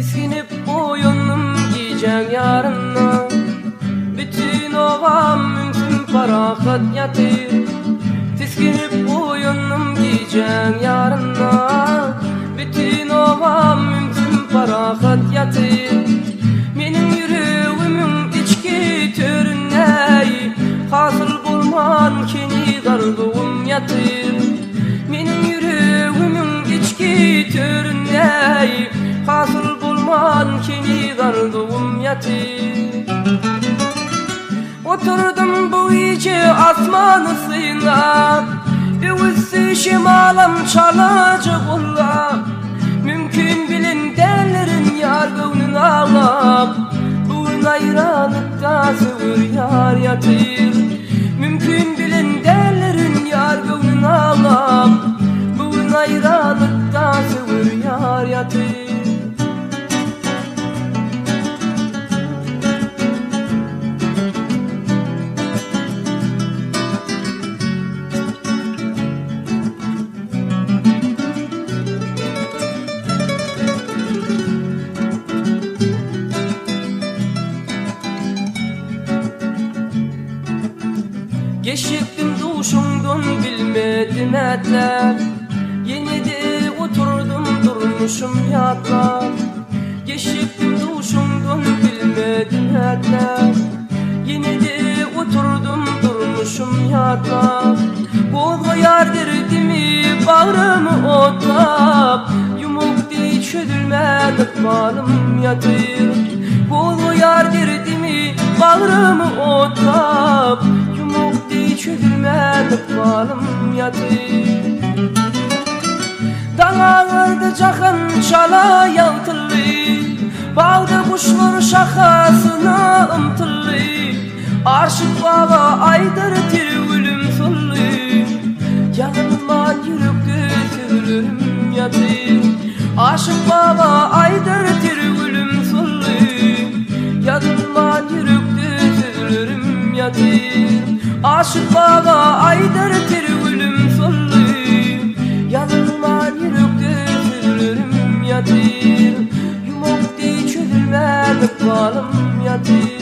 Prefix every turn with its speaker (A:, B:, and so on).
A: Tiskinip boyunum giyeceğim yarına. Bütün ovam mümkün parahat yatır. Tiskinip boyunum giyeceğim yarına. Bütün ovam mümkün parahat yatır. Menin yüreğimin içki törüney, hasıl bulman keni darlığım yatır. Menin yüreğimin içki törüney, hasıl bulman keni darlığım yatır. Oturdum bu iyice asmanı sıyla, üvüzsü şimalam çalacak ola. Mümkün bilin derlerin yargının ağlap, bu ayranlıkta sıvır yar yatır. Mümkün bilin derlerin yargının ağlap, bu ayranlıkta sıvır yar yatır. Geçiptim duşumdan bilmedim etler. Yeni de oturdum durmuşum yatlar. Geçiptim duşumdan bilmedim etler. Yeni de oturdum durmuşum yatlar. Bol yar derdimi bağrımı otlap, yumuk değil çözülmez ıkbalım yatır. Bol yar derdimi bağrımı otlap, yumuk değil çözülmez ıkbalım yatır. Dağlarda çakın çala yaltıllı, bağda kuşlar şakasına ımtıllı. Arşık baba aydır tirgülüm sullu, yanılman yürekte sürülürüm yatır. Aşık baba aydır tirgülüm sullu, yanılman yürekte sürülürüm yatır. Aşık baba aydır tirgülüm sullu, yanılman yürekte sürülürüm yatır. Yumuk değil çözülmez ıkbalım yatır.